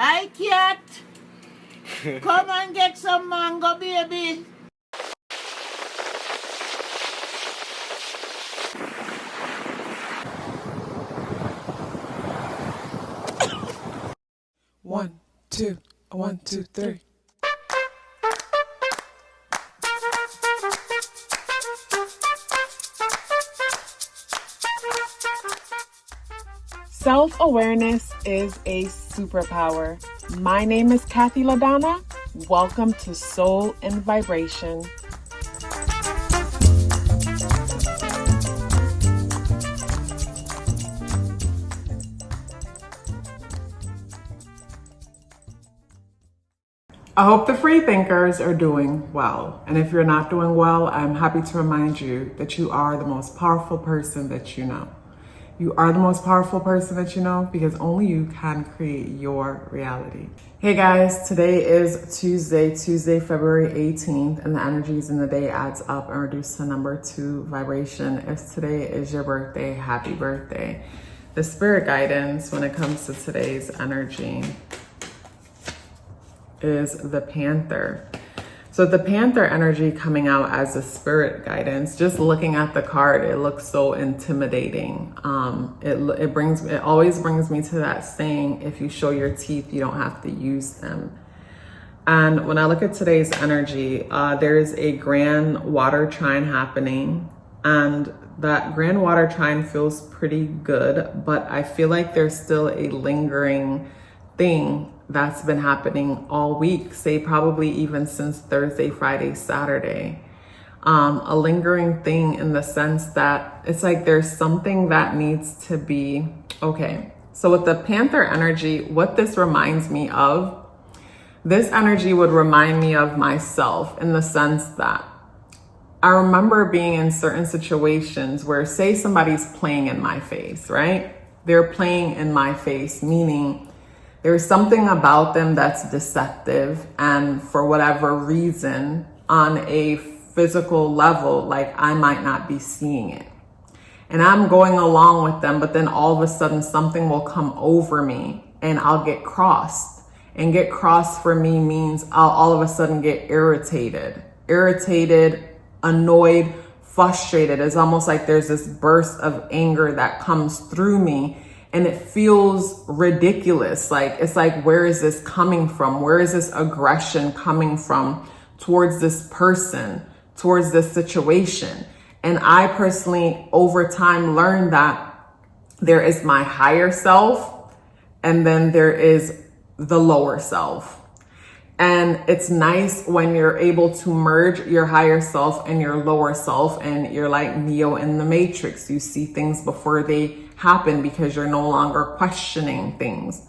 Hi, cat. Come and get some mango, baby. One, two, 1, 2, 3. Self-awareness is a superpower. My name is KathyLaDonna. Welcome to Soul and Vibration. I hope the free thinkers are doing well. And if you're not doing well, I'm happy to remind you that you are the most powerful person that you know. You are the most powerful person that you know because only you can create your reality. Hey guys, today is Tuesday, February 18th, and the energies in the day adds up and reduce to number 2 vibration. If today is your birthday, happy birthday. The spirit guidance when it comes to today's energy is the Panther. So the Panther energy coming out as a spirit guidance, just looking at the card, it looks so intimidating. It always brings me to that saying, if you show your teeth, you don't have to use them. And when I look at today's energy, there's a grand water trine happening, and that grand water trine feels pretty good, but I feel like there's still a lingering thing that's been happening all week, say probably even since Thursday, Friday, Saturday. A lingering thing in the sense that it's like there's something that needs to be okay. So with the Panther energy, what this reminds me of, this energy would remind me of myself in the sense that I remember being in certain situations where, say somebody's playing in my face, right? They're playing in my face, meaning there's something about them that's deceptive, and for whatever reason, on a physical level, like I might not be seeing it. And I'm going along with them, but then all of a sudden something will come over me and I'll get crossed. And get crossed for me means I'll all of a sudden get irritated, annoyed, frustrated. It's almost like there's this burst of anger that comes through me. And it feels ridiculous. Like, it's like, where is this coming from? Where is this aggression coming from towards this person, towards this situation? And I personally, over time, learned that there is my higher self, and then there is the lower self. And it's nice when you're able to merge your higher self and your lower self, and you're like Neo in the Matrix. You see things before they happen because you're no longer questioning things.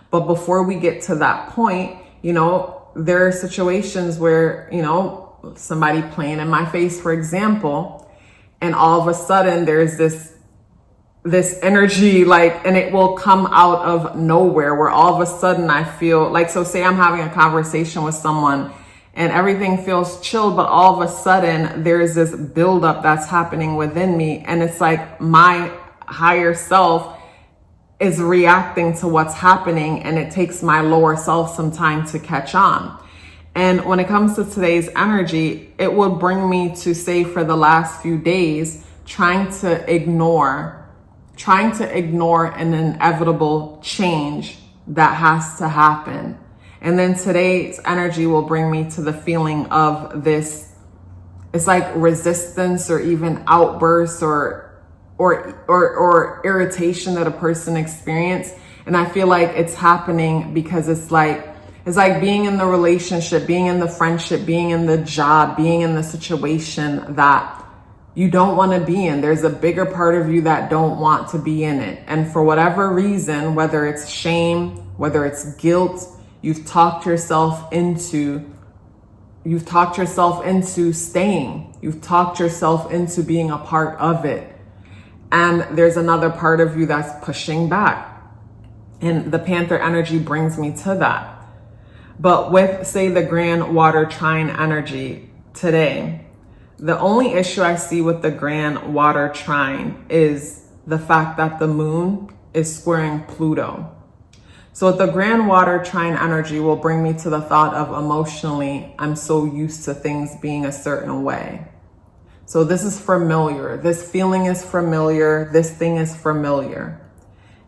But before we get to that point, there are situations where, somebody playing in my face, for example, and all of a sudden there's this energy, and it will come out of nowhere, where all of a sudden I feel like, so say I'm having a conversation with someone and everything feels chill, but all of a sudden there's this buildup that's happening within me. And it's like my higher self is reacting to what's happening, and it takes my lower self some time to catch on. And when it comes to today's energy, it would bring me to, say, for the last few days, trying to ignore an inevitable change that has to happen. And then today's energy will bring me to the feeling of this, it's like resistance or even outbursts or irritation that a person experienced. And I feel like it's happening because it's like being in the relationship, being in the friendship, being in the job, being in the situation that you don't want to be in. There's a bigger part of you that don't want to be in it. And for whatever reason, whether it's shame, whether it's guilt, you've talked yourself into staying. You've talked yourself into being a part of it. And there's another part of you that's pushing back. And the Panther energy brings me to that. But with, say, the grand water trine energy today, the only issue I see with the grand water trine is the fact that the moon is squaring Pluto. So the grand water trine energy will bring me to the thought of emotionally, I'm so used to things being a certain way. So this is familiar. This feeling is familiar. This thing is familiar.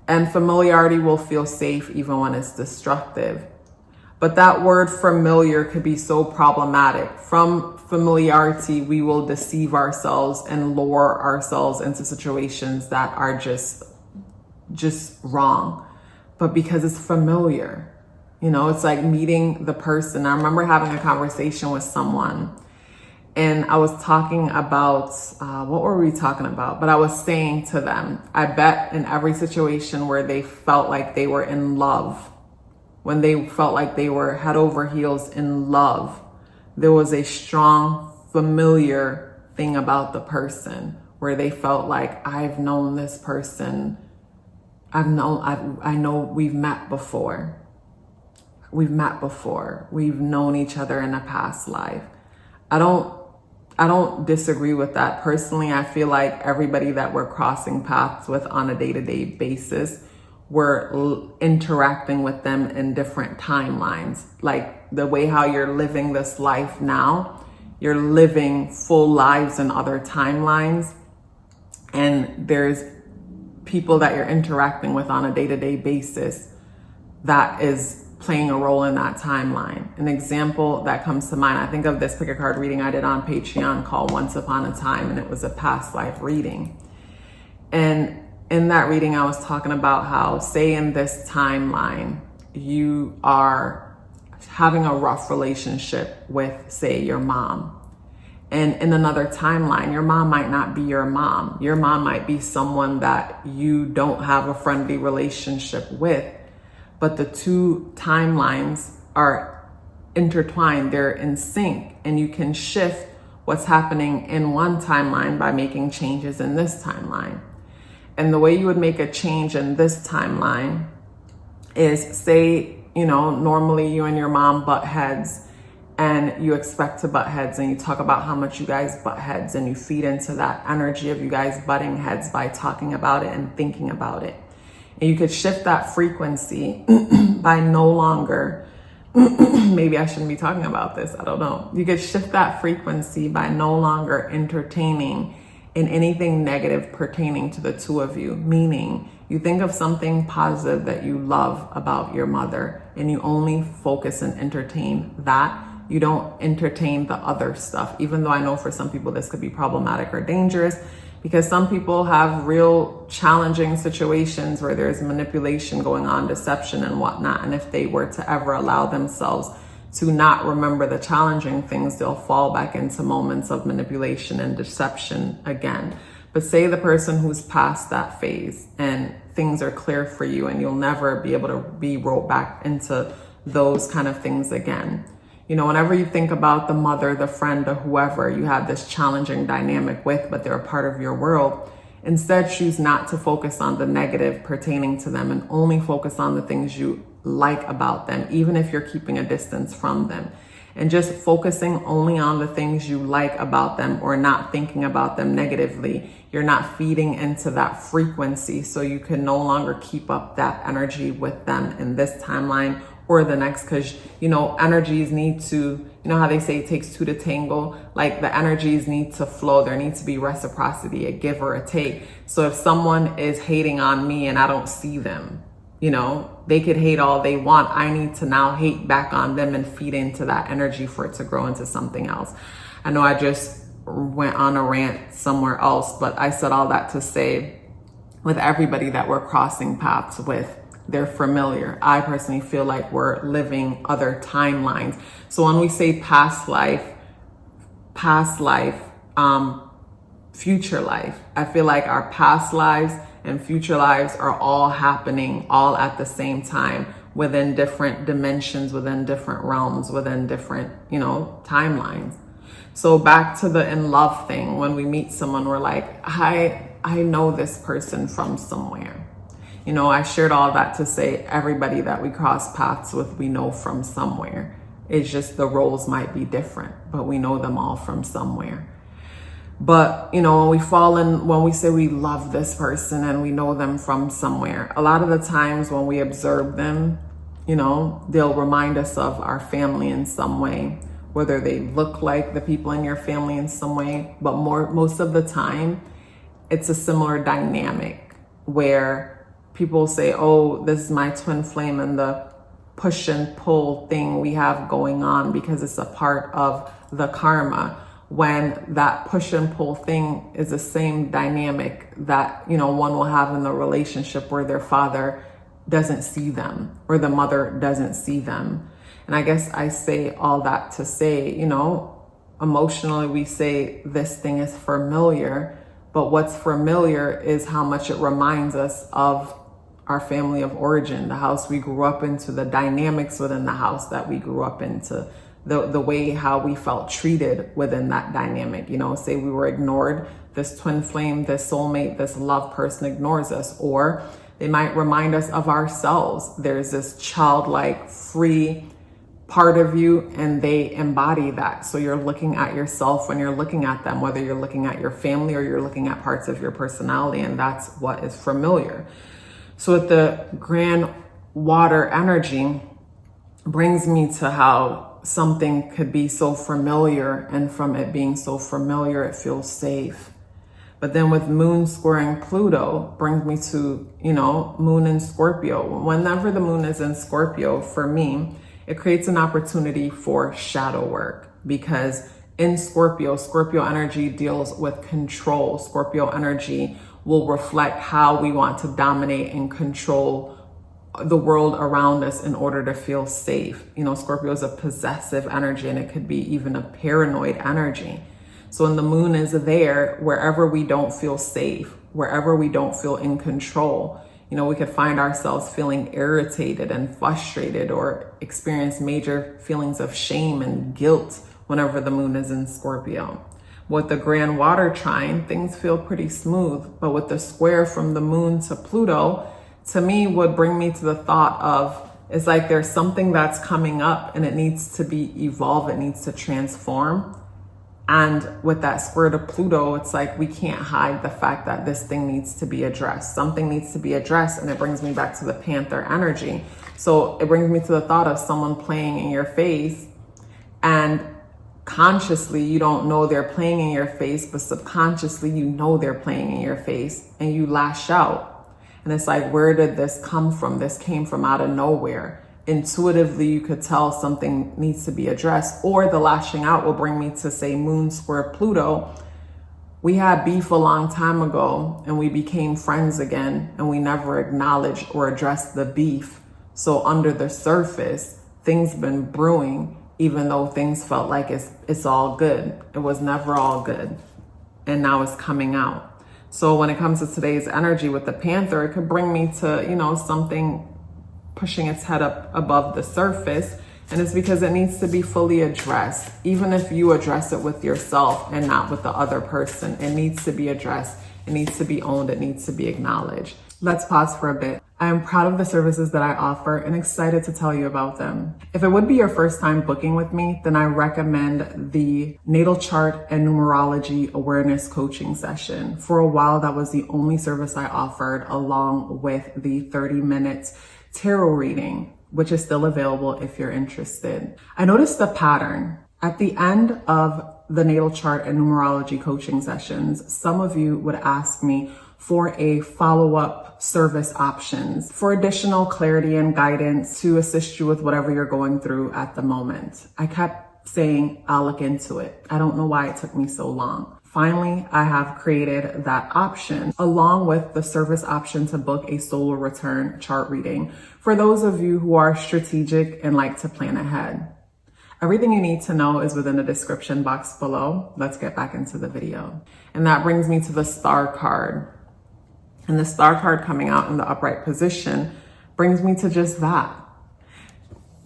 And familiarity will feel safe even when it's destructive. But that word familiar could be so problematic. From familiarity, we will deceive ourselves and lure ourselves into situations that are just wrong. But because it's familiar, it's like meeting the person. I remember having a conversation with someone, and I was talking about, what were we talking about? But I was saying to them, I bet in every situation where they felt like they were in love, when they felt like they were head over heels in love, there was a strong, familiar thing about the person where they felt like, I've known this person. I know we've met before. We've known each other in a past life. I don't disagree with that. Personally, I feel like everybody that we're crossing paths with on a day-to-day basis, we're interacting with them in different timelines. Like the way how you're living this life now, you're living full lives in other timelines. And there's people that you're interacting with on a day-to-day basis that is playing a role in that timeline. An example that comes to mind, I think of this pick a card reading I did on Patreon called Once Upon a Time, and it was a past life reading. And in that reading, I was talking about how, say in this timeline, you are having a rough relationship with, say, your mom. And in another timeline, your mom might not be your mom. Your mom might be someone that you don't have a friendly relationship with, but the two timelines are intertwined, they're in sync, and you can shift what's happening in one timeline by making changes in this timeline. And the way you would make a change in this timeline is, say, normally you and your mom butt heads, and you expect to butt heads, and you talk about how much you guys butt heads, and you feed into that energy of you guys butting heads by talking about it and thinking about it. And you could shift that frequency by no longer, maybe I shouldn't be talking about this, I don't know. You could shift that frequency by no longer entertaining in anything negative pertaining to the two of you. Meaning, you think of something positive that you love about your mother, and you only focus and entertain that. You don't entertain the other stuff, even though I know for some people this could be problematic or dangerous, because some people have real challenging situations where there's manipulation going on, deception and whatnot. And if they were to ever allow themselves to not remember the challenging things, they'll fall back into moments of manipulation and deception again. But say the person who's past that phase and things are clear for you, and you'll never be able to be rolled back into those kind of things again. Whenever you think about the mother, the friend, or whoever you have this challenging dynamic with, but they're a part of your world, instead choose not to focus on the negative pertaining to them and only focus on the things you like about them, even if you're keeping a distance from them. And just focusing only on the things you like about them, or not thinking about them negatively, you're not feeding into that frequency, so you can no longer keep up that energy with them in this timeline or the next, because energies need to, how they say it takes two to tango, like the energies need to flow. There needs to be reciprocity, a give or a take. So if someone is hating on me and I don't see them, they could hate all they want. I need to now hate back on them and feed into that energy for it to grow into something else. I know I just went on a rant somewhere else, but I said all that to say, with everybody that we're crossing paths with, they're familiar. I personally feel like we're living other timelines. So when we say past life, future life, I feel like our past lives and future lives are all happening all at the same time, within different dimensions, within different realms, within different, timelines. So back to the in love thing, when we meet someone, we're like, I know this person from somewhere. I shared all that to say everybody that we cross paths with, we know from somewhere. It's just the roles might be different, but we know them all from somewhere. But, you know, when we say we love this person and we know them from somewhere, a lot of the times when we observe them, you know, they'll remind us of our family in some way, whether they look like the people in your family in some way, but most of the time, it's a similar dynamic where people say, oh, this is my twin flame, and the push and pull thing we have going on because it's a part of the karma, when that push and pull thing is the same dynamic that, you know, one will have in the relationship where their father doesn't see them or the mother doesn't see them. And I guess I say all that to say, you know, emotionally we say this thing is familiar, but what's familiar is how much it reminds us of our family of origin, the house we grew up into, the dynamics within the house that we grew up into, the way how we felt treated within that dynamic. You know, say we were ignored, this twin flame, this soulmate, this love person ignores us, or they might remind us of ourselves. There's this childlike, free part of you, and they embody that. So you're looking at yourself when you're looking at them, whether you're looking at your family or you're looking at parts of your personality, and that's what is familiar. So with the grand water energy, brings me to how something could be so familiar, and from it being so familiar, it feels safe. But then with moon squaring Pluto, brings me to, you know, moon in Scorpio. Whenever the moon is in Scorpio, for me, it creates an opportunity for shadow work, because in Scorpio energy deals with control. Scorpio energy will reflect how we want to dominate and control the world around us in order to feel safe. You know, Scorpio is a possessive energy, and it could be even a paranoid energy. So when the moon is there, wherever we don't feel safe, wherever we don't feel in control, you know, we could find ourselves feeling irritated and frustrated, or experience major feelings of shame and guilt whenever the moon is in Scorpio. With the grand water trine, things feel pretty smooth, but with the square from the moon to Pluto, to me would bring me to the thought of, it's like there's something that's coming up and it needs to be evolved, it needs to transform. And with that square to Pluto, it's like we can't hide the fact that this thing needs to be addressed. Something needs to be addressed, and it brings me back to the Panther energy. So it brings me to the thought of someone playing in your face, and consciously you don't know they're playing in your face, but subconsciously you know they're playing in your face, and you lash out. And it's like, where did this come from? This came from out of nowhere. Intuitively, you could tell something needs to be addressed. Or the lashing out will bring me to, say, moon square Pluto. We had beef a long time ago and we became friends again, and we never acknowledged or addressed the beef. So under the surface, things been brewing, even though things felt like it's all good. It was never all good. And now it's coming out. So when it comes to today's energy with the Panther, it could bring me to, you know, something pushing its head up above the surface. And it's because it needs to be fully addressed. Even if you address it with yourself and not with the other person, it needs to be addressed. It needs to be owned. It needs to be acknowledged. Let's pause for a bit. I am proud of the services that I offer and excited to tell you about them. If it would be your first time booking with me, then I recommend the natal chart and numerology awareness coaching session. For a while, that was the only service I offered, along with the 30 minutes tarot reading, which is still available if you're interested. I noticed a pattern. At the end of the natal chart and numerology coaching sessions, some of you would ask me for a follow-up service options for additional clarity and guidance to assist you with whatever you're going through at the moment. I kept saying, I'll look into it. I don't know why it took me so long. Finally, I have created that option, along with the service option to book a solar return chart reading for those of you who are strategic and like to plan ahead. Everything you need to know is within the description box below. Let's get back into the video. And that brings me to the star card. And the star card coming out in the upright position brings me to just that.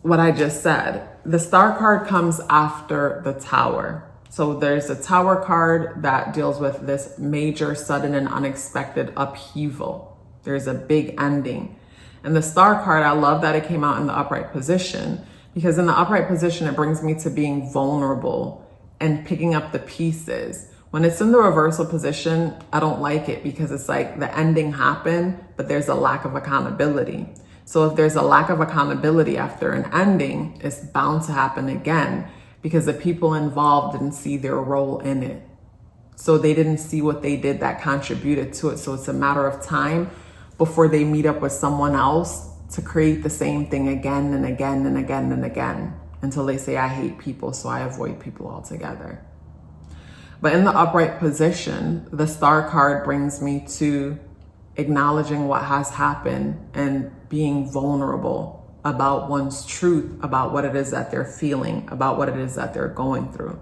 What I just said. The star card comes after the tower. So there's a tower card that deals with this major, sudden, and unexpected upheaval. There's a big ending. And the star card, I love that it came out in the upright position, because in the upright position, it brings me to being vulnerable and picking up the pieces. When it's in the reversal position, I don't like it because it's like the ending happened, but there's a lack of accountability. So if there's a lack of accountability after an ending, it's bound to happen again because the people involved didn't see their role in it. So they didn't see what they did that contributed to it. So it's a matter of time before they meet up with someone else to create the same thing again and again and again and again until they say, I hate people, so I avoid people altogether. But in the upright position, the star card brings me to acknowledging what has happened and being vulnerable about one's truth, about what it is that they're feeling, about what it is that they're going through.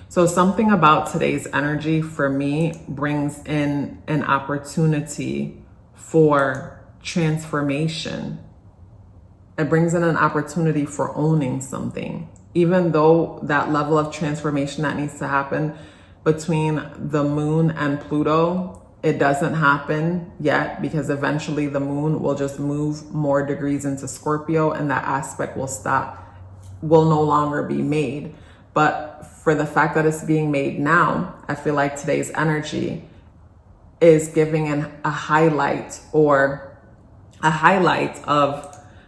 So something about today's energy for me brings in an opportunity for transformation. It brings in an opportunity for owning something, even though that level of transformation that needs to happen between the moon and Pluto, it doesn't happen yet because eventually the moon will just move more degrees into Scorpio and that aspect will no longer be made. But for the fact that it's being made now, I feel like today's energy is giving a highlight of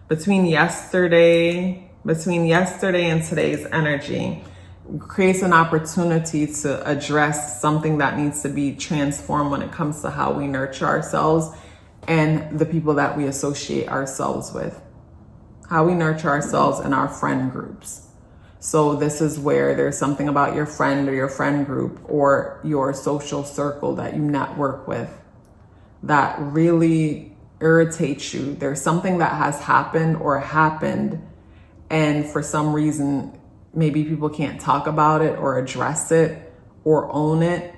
between yesterday and today's energy. Creates an opportunity to address something that needs to be transformed when it comes to how we nurture ourselves and the people that we associate ourselves with, how we nurture ourselves in our friend groups. So this is where there's something about your friend or your friend group or your social circle that you network with that really irritates you. There's something that has happened or happened, and for some reason, maybe people can't talk about it or address it or own it,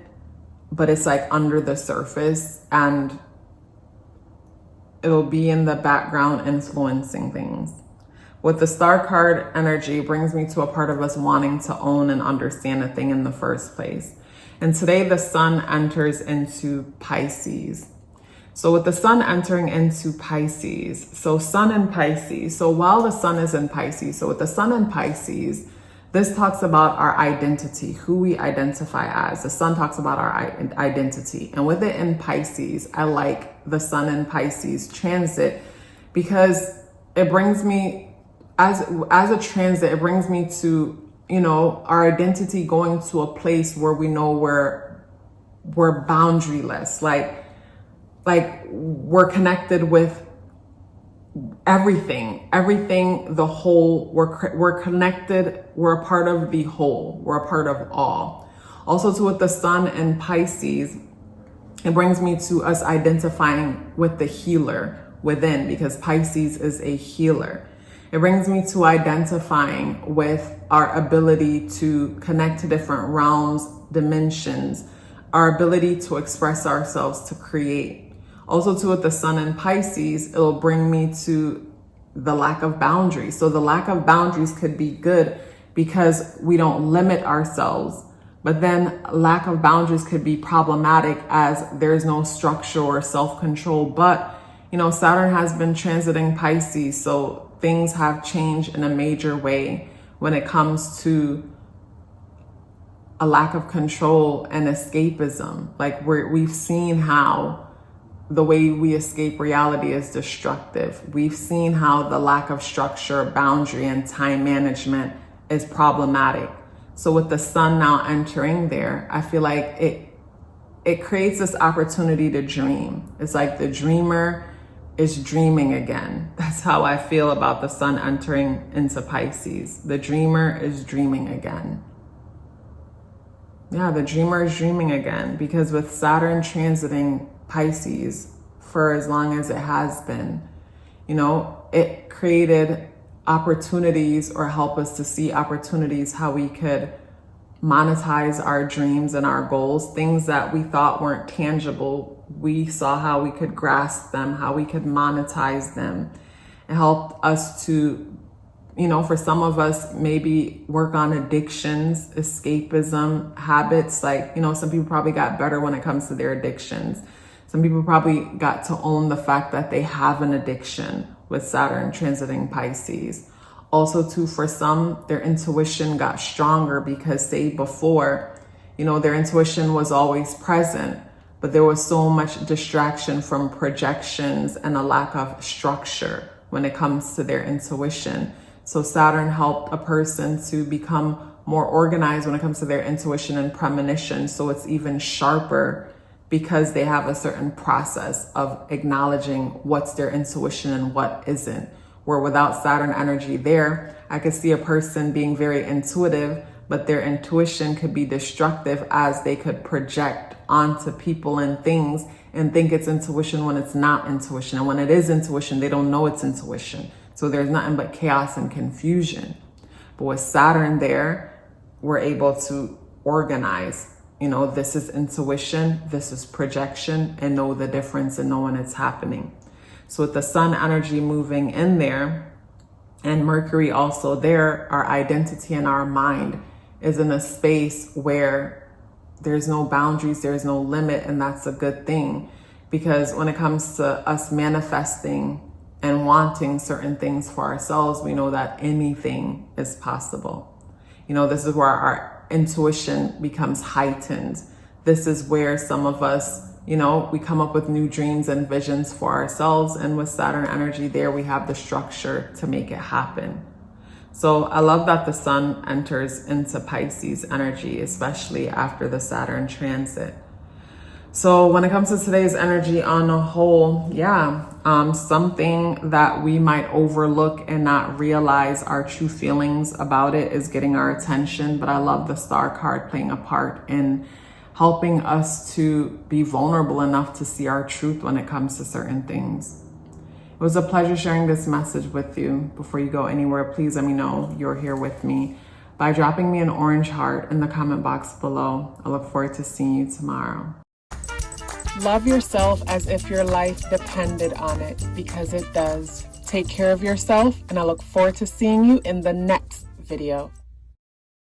but it's like under the surface and it'll be in the background influencing things. With the star card energy brings me to a part of us wanting to own and understand a thing in the first place. And today the sun enters into Pisces. So with the sun entering into Pisces, so sun in Pisces, so while the sun is in Pisces, so with the sun in Pisces, this talks about our identity, who we identify as. The sun talks about our identity. And with it in Pisces, I like the sun in Pisces transit because it brings me, as a transit, it brings me to, our identity going to a place where we know we're boundaryless. Like we're connected with everything, the whole, we're connected, we're a part of the whole, we're a part of all. Also too, with the sun in Pisces, it brings me to us identifying with the healer within, because Pisces is a healer. It brings me to identifying with our ability to connect to different realms, dimensions, our ability to express ourselves, to create. Also too, with the sun in Pisces, it'll bring me to the lack of boundaries. So the lack of boundaries could be good because we don't limit ourselves, but then lack of boundaries could be problematic as there's no structure or self-control. But, Saturn has been transiting Pisces, so things have changed in a major way when it comes to a lack of control and escapism. Like we've seen how the way we escape reality is destructive. We've seen how the lack of structure, boundary, and time management is problematic. So with the sun now entering there, I feel like it creates this opportunity to dream. It's like the dreamer is dreaming again. That's how I feel about the sun entering into Pisces. The dreamer is dreaming again. Yeah, the dreamer is dreaming again, because with Saturn transiting Pisces for as long as it has been, it created opportunities, or help us to see opportunities how we could monetize our dreams and our goals, things that we thought weren't tangible. We saw how we could grasp them, how we could monetize them. It helped us to, for some of us, maybe work on addictions, escapism, habits. Like, some people probably got better when it comes to their addictions. Some people probably got to own the fact that they have an addiction with Saturn transiting Pisces. Also too, for some, their intuition got stronger because, say before, Their intuition was always present, but there was so much distraction from projections and a lack of structure when it comes to their intuition. So Saturn helped a person to become more organized when it comes to their intuition and premonition. So it's even sharper because they have a certain process of acknowledging what's their intuition and what isn't. Where without Saturn energy there, I could see a person being very intuitive, but their intuition could be destructive as they could project onto people and things and think it's intuition when it's not intuition. And when it is intuition, they don't know it's intuition. So there's nothing but chaos and confusion. But with Saturn there, we're able to organize, this is intuition, this is projection, and know the difference and know when it's happening. So with the sun energy moving in there and Mercury also there, our identity and our mind is in a space where there's no boundaries, there's no limit, and that's a good thing. Because when it comes to us manifesting and wanting certain things for ourselves, we know that anything is possible. This is where our intuition becomes heightened. This is where some of us, we come up with new dreams and visions for ourselves. And with Saturn energy there, we have the structure to make it happen. So I love that the sun enters into Pisces energy, especially after the Saturn transit. So when it comes to today's energy on a whole, something that we might overlook and not realize our true feelings about it is getting our attention. But I love the star card playing a part in helping us to be vulnerable enough to see our truth when it comes to certain things. It was a pleasure sharing this message with you. Before you go anywhere, please let me know you're here with me by dropping me an orange heart in the comment box below. I look forward to seeing you tomorrow. Love yourself as if your life depended on it, because it does. Take care of yourself, and I look forward to seeing you in the next video.